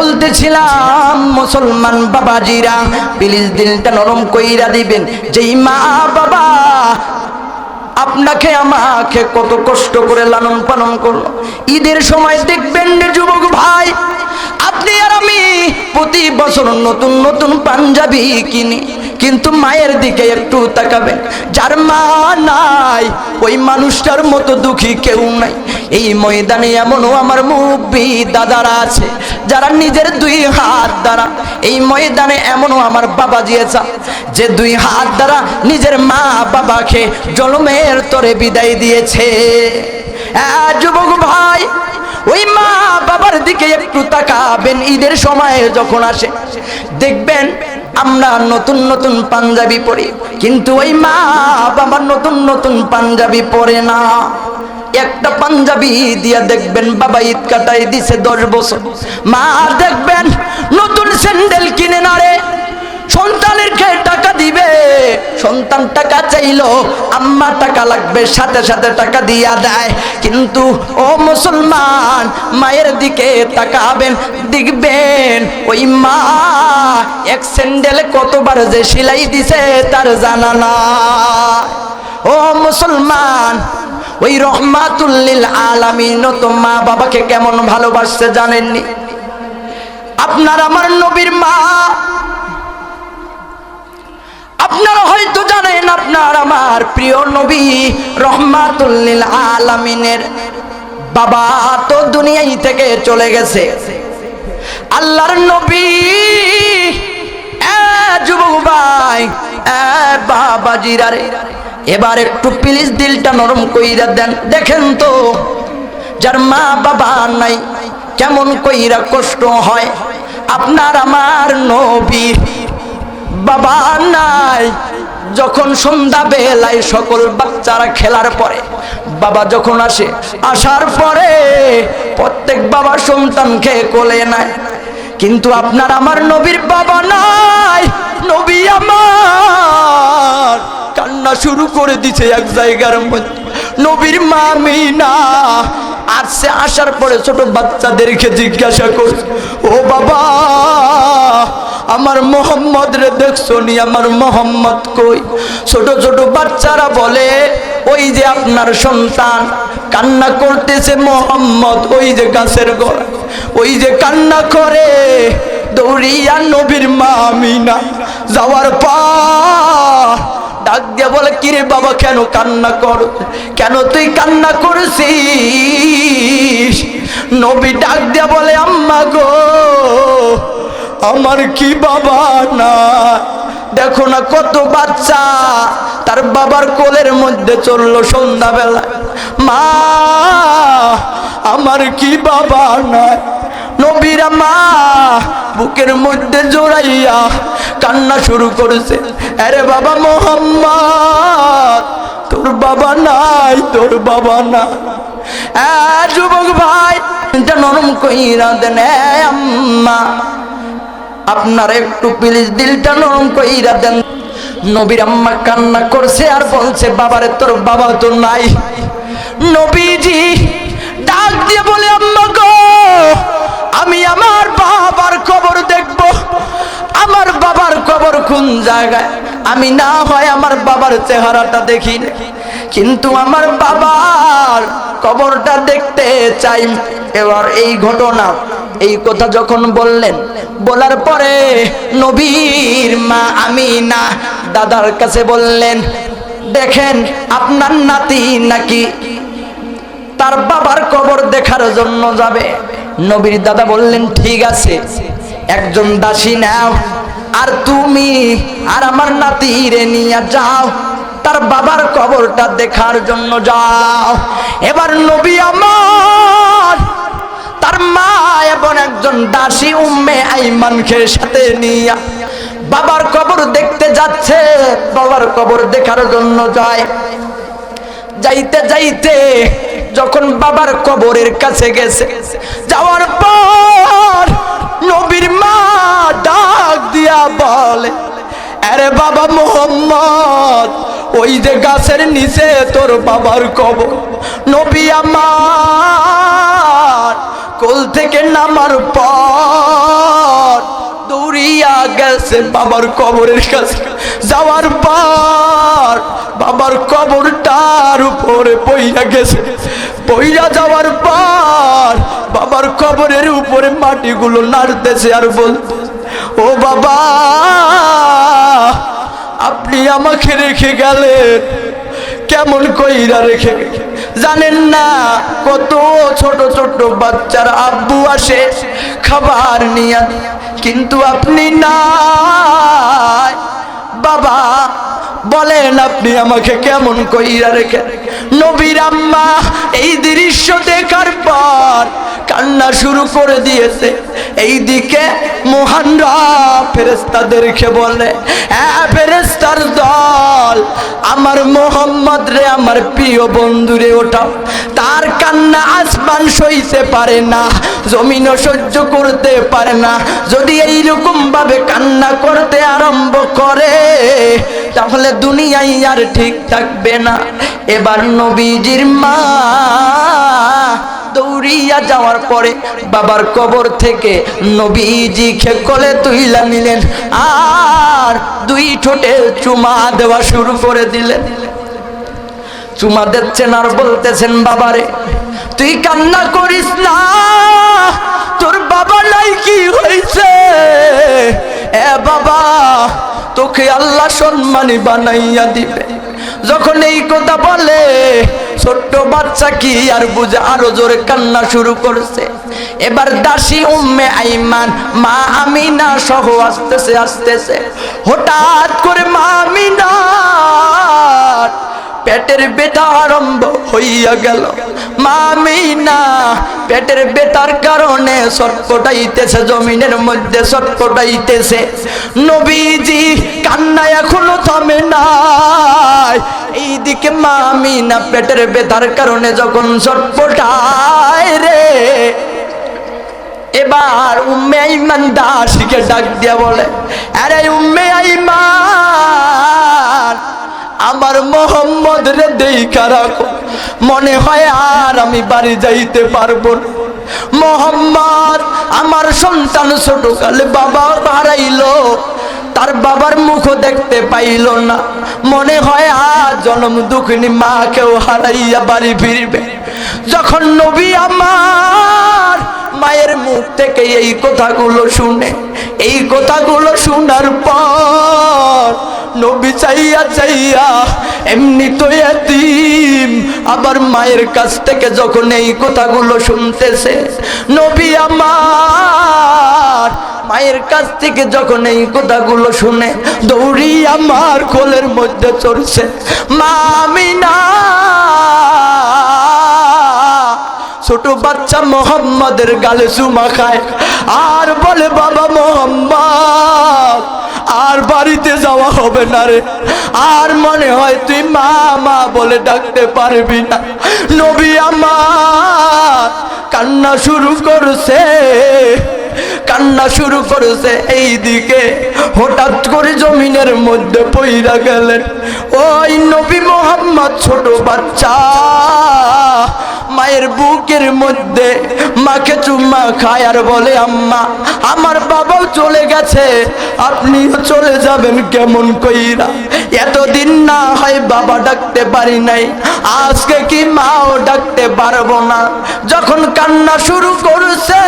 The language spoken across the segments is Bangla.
বলতেছিলাম মুসলমান বাবাজিরা প্লিজ দিলটা নরম কইরা দিবেন। যেই মা বাবা আপনাকে আমাকে কত কষ্ট করে লালন পালন করলো, ঈদের সময় দেখবেন যুবক ভাই, আপনি আর আমি প্রতি বছর নতুন নতুন পাঞ্জাবি কিনি, কিন্তু মায়ের দিকে একটু তাকাবেন। যার মা নাই ওই মানুষটার মতো দুঃখী কেউ নাই। এই ময়দানে এমনও আমার মুরব্বি দাদারা আছে যারা নিজের দুই হাত দ্বারা, এই ময়দানে এমনও আমার বাবাজি আছে যে দুই হাত দ্বারা নিজের মা বাবাকে জনমের তরে বিদায় দিয়েছে। যুবক ভাই, ওই মা বাবার দিকে একটু তাকাবেন। ঈদের সময় যখন আসে দেখবেন আমরা নতুন নতুন পাঞ্জাবি পরি, কিন্তু ওই মা বাবা নতুন নতুন পাঞ্জাবি পরে না। একটা পাঞ্জাবি দিয়া দেখবেন বাবা ঈদ কাটাই দিছে 10 বছর, মা দেখবেন নতুন স্যান্ডেল কিনে না রে, সন্তানের কে টাকা দিবে, সন্তান টাকা চাইলো আম্মা টাকা লাগবে, সাথে সাথে টাকা দিয়া দেয়। কিন্তু ও মুসলমান, মায়ের দিকে তাকাবেন, দেখবেন ওই মা এক স্যান্ডেলে কতবার যে সেলাই দিছে তার জানা না। ও মুসলমান, ওই রহমাতুল লিল আলামিন তো মা বাবাকে কেমন ভালোবাসতে জানেননি? আপনার আমার নবীর মা, আপনারা হয়তো জানেন আপনার আমার প্রিয় নবী রহমাতুল লিল আলামিনের বাবা তো দুনিয়ায় থেকে চলে গেছে। আল্লাহর নবী যুবক ভাই, বাবাজিরা রে, এবার একটু প্লিজ দিলটা নরম কইরা দেন। দেখেন তো যার মা বাবা নাই কেমন কইরা কষ্ট হয়। আপনার আমার নবী বাবা নাই, যখন সন্ধ্যা বেলায় সকল বাচ্চারা খেলার পরে বাবা যখন আসে, আসার পরে প্রত্যেক বাবা সন্তানকে কোলে নেয়, কিন্তু আপনার আমার নবীর বাবা নাই। নবী আমার কান্না শুরু করে দিছে এক জায়গার মধ্যে। নবীর মা আমিনা আসছে, আসার পরে ছোট বাচ্চাদেরকে জিজ্ঞাসা করছে, ও বাবা আমার মোহাম্মদ রে দেখছো নি, আমার মোহাম্মদ কই? ছোট ছোট বাচ্চারা বলে ওই যে আপনার সন্তান কান্না করতেছে, মোহাম্মদ ওই যে গাছের গোড়া, ওই যে কান্না করে। দৌড়িয়া নবীর মা আমিনা যাওয়ার পর ডাক দিয়ে বলে, কিরে বাবা কেন কান্না কর, কেন তুই কান্না করছিস? নবী ডাক দিয়ে বলে, আম্মা গো আমার কি বাবা না, দেখো না কত বাচ্চা তার বাবার কোলের মধ্যে চললো সন্ধ্যাবেলা, মা আমার কি বাবা নাই? নবীরা মা বুকের মধ্যে জড়াইয়া কান্না শুরু করেছে, আরে বাবা মোহাম্মদ তোর বাবা নাই, তোর বাবা না। যুবক ভাই নরম কইরা দেন, আম্মা আপনার একটু প্লিজ দিলটা নরম কইরা দেন। নবীর আম্মা কান্না করছে আর বলছে, বাবারে তোর বাবা তো নাই। নবীজি ডাক দিয়ে বলে, আম্মা গো আমি আমার বাবার কবর দেখব। আমার বাবার কবর কোন জায়গায়? আমি না হয় আমার বাবার চেহারাটা দেখি, কিন্তু আমার বাবার কবরটা দেখতে চাই। এবার এই ঘটনা, এই কথা যখন বললেন, বলার পরে নবীর মা আমিনা দাদার কাছে বললেন, দেখেন আপনার নাতি নাকি তার বাবার কবর দেখার জন্য যাবে। নবীর দাদা বললেন, ঠিক আছে একজন দাসী নাও, আর তুমি আর আমার নাতিরে নিয়ে যাও, তার বাবার কবরটা দেখার জন্য যাও। এবার নবী আমার তার মা এবং একজন দাসী উম্মে আইমানকে সাথে নিয়ে বাবার কবর দেখতে যাচ্ছে, বাবার কবর দেখার জন্য যায়। যাইতে যাইতে যখন বাবার কবরের কাছে গেছে, যাওয়ার পর নবীর মা ডাক দিয়া বলে, আরে বাবা মোহাম্মদ ওই যে গাছের নিচে তোর বাবার কবর। নবী আমার কোল থেকে নামার পর গেছে বাবার কবরের কাছে। যাওয়ার পর বাবার কবরটার উপরে পইরা গেছে। পইরা যাওয়ার পর বাবার কবরের উপরে মাটিগুলো নাড়তেছে আর বলতে, ও বাবা, আপনি আমাকে রেখে গেলেন, কেমন কইরা রেখে গেলেন জানেন না? কত ছোট ছোট বাচ্চারা আব্বু আসে খাবার নিয়ে, কিন্তু আপনি নাই। বাবা বলেন আপনি আমাকে কেমন কইরা রেখে? নবীর আম্মা এই দৃশ্য দেখার পর কান্না শুরু করে দিয়েছে। এইদিকে মহানরা ফেরেশতাদেরকে বলে, হ্যাঁ ফেরেশতার দল, আমার মোহাম্মদ রে, আমার প্রিয় বন্ধু রে ওঠা। তার কান্না আসমান সইতে পারে না, জমিনও সহ্য করতে পারে না। যদি এইরকম ভাবে কান্না করতে আরম্ভ করে তাহলে দুনিয়ায় আর ঠিক থাকবে না। এবার নবীজির মা দৌড়িয়া যাওয়ার পরে বাবার কবর থেকে নবীজিকে কোলে তুইলা নিলেন আর দুই ঠোঁটে চুমা দেওয়া শুরু করে দিলেন। চুমা দিচ্ছেন আর বলতেছেন, বাবারে তুই কান্না করিস না, তোর বাবা নাই কি হয়েছে? এ বাবা, তোকে আল্লাহ সম্মানী বানাইয়া দিবে। যখন এই কথা বলে ছোট্ট বাচ্চা কি আর বুঝে, আরো জোরে কান্না শুরু করছে। এবার দাসী উম্মে আইমান মা আমিনা সহ আসতেছে আসতেছে। হঠাৎ করে মা আমিনার পেটের ব্যথা আরম্ভ হইয়া গেল। মা আমিনা পেটের ব্যথার কারণে ছটফটাইতেছে, জমিনের মধ্যে ছটফটাইতেছে। নবীজি কান্না এখনো থামে নাই। এইদিকে মা আমিনা পেটের ব্যথার কারণে যখন ছটফটায় রে, এবার উম্মে আইমান দাসীকে ডাক দিয়া বলে, আরে উম্মে আইমান, আমার মোহাম্মদ রে দেইখা রাখো, মনে হয় আর আমি বাড়ি যাইতে পারবো না। মোহাম্মদ আমার সন্তান ছোটকালে বাবা হারাইলো, তার বাবার মুখও দেখতে পাইল না, মনে হয় আজ জন্ম দুঃখিনী মাকেও হারাইয়া বাড়ি ফিরবে। যখন নবী আমার মায়ের মুখ থেকে এই কথাগুলো শুনে, এই কথাগুলো শোনার পর নবী চাইয়া চাইয়া এমনি তো এতিম, আবার মায়ের কাছ থেকে যখন এই কথাগুলো শুনতেছে, নবী আমার মায়ের কাছ থেকে যখন এই কথাগুলো শুনে দৌড়ি আমার কোলের মধ্যে চড়ছে। মা আমিনা ছোট বাচ্চা মোহাম্মদের গালে চুমা খায় আর বলে, বাবা মোহাম্মদ আর বাড়িতে যাওয়া হবে না রে, আর মনে হয় তুই মা মা বলে ডাকতে পারবি না। নবী আমার কান্না শুরু করছে, কান্না শুরু করেছে। এইদিকে হঠাৎ করে জমিনের মধ্যে পইরা গেলেন ওই নবী মোহাম্মদ। ছোট বাচ্চা মায়ের বুকের মধ্যে মাকে চুম্মা খায় আর বলে, আম্মা আমার বাবাও চলে গেছে, আপনিও চলে যাবেন কেমন কইরা? এতদিন না হয় বাবা ডাকতে পারি নাই, আজকে কি মাও ডাকতে পারবো না। যখন কান্না শুরু করছে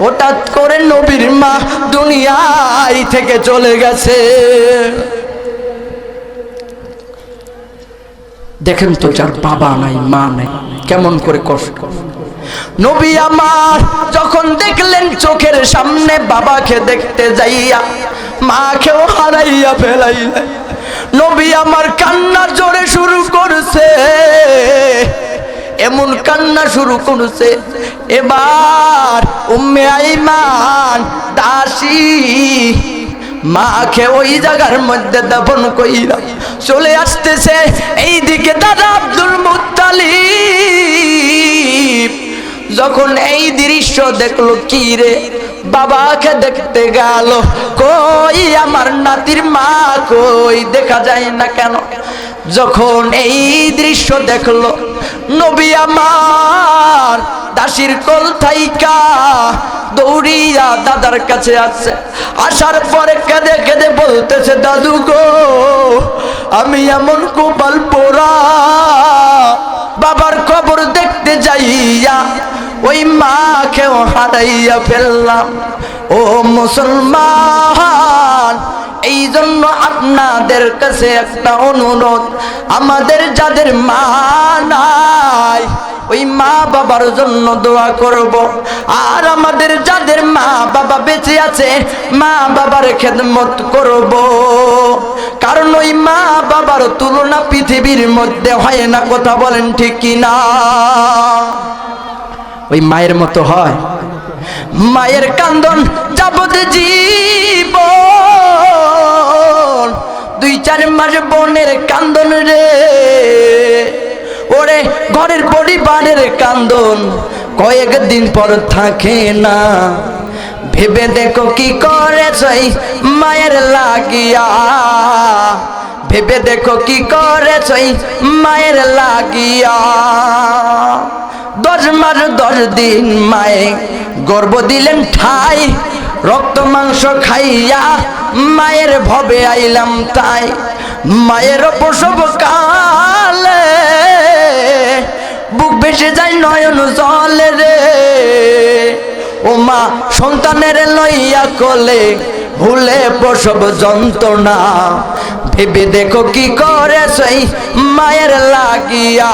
হঠাৎ করে নবীর মা দুনিয়ায় থেকে চলে গেছে। দেখেন তো, যার বাবা নাই মা নাই কেমন করে কষ্ট। নবী আমার যখন দেখলেন চোখের সামনে বাবাকে দেখতে যাইয়া মাকেও হারাইয়া ফেলাইলেন, নবী আমার কান্না জোরে শুরু করছে, এমন কান্না শুরু করছে। এবার উম্মে আইমান দাসী মাকে ওই জায়গার মধ্যে দাফন কইরা চলে আসতেছে। এইদিকে দাদা আব্দুল মুত্তালিব যখন এই দৃশ্য দেখলো, কি রে বাবাকে দেখতে গেল, কই আমার নাতির মা কই, দেখা যায় না কেন? যখন এই দৃশ্য দেখলো নবী আমার দাসীর কোল থাইকা দৌড়ি করিয়া দাদার কাছে আসছে। আসার পরে কেঁদে কেঁদে বলতেছে, দাদু গো আমি এমন কপাল পোড়া, বাবার কবর দেখতে যাইয়া ওই মাকেও হারাইয়া ফেললাম। ও মুসলমান, এই জন্য আপনাদের কাছে একটা অনুরোধ, আমাদের যাদের মা নাই ওই মা বাবার জন্য দোয়া করব, আর আমাদের যাদের মা বাবা বেঁচে আছে মা বাবার খেদমত করব, কারণ ওই মা বাবার তুলনা পৃথিবীর মধ্যে হয় না। কথা বলেন ঠিক কিনা? ওই মায়ের মতো হয়? মায়ের কান্দন যাবত জীবন, 2-4 মাস বোনের কান্দন রে, ওরে ঘরের পরিবারের কান্দন কয়েকদিন পর থাকে না। ভেবে দেখো কি করেছই মায়ের লাগিয়া, ভেবে দেখো কি করেছই মায়ের লাগিয়া। 10 মাস 10 দিন মায়ে গর্ভ দিলেন ঠাই, রক্ত মাংস খাইয়া মায়ের ভবে আইলাম তাই। মায়ের প্রসব কালে বুক ভেসে যায় নয়ন জলে রে, ও মা সন্তানের লইয়া কোলে ভুলে প্রসব যন্ত্রণা। ভেবে দেখো কি করে সেই মায়ের লাগিয়া,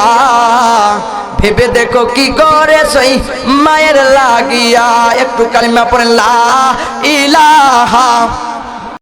ভেবে দেখো কি করে সেই মায়ের লাগিয়া। একটু কালিমা পড়েন, লা ইলাহা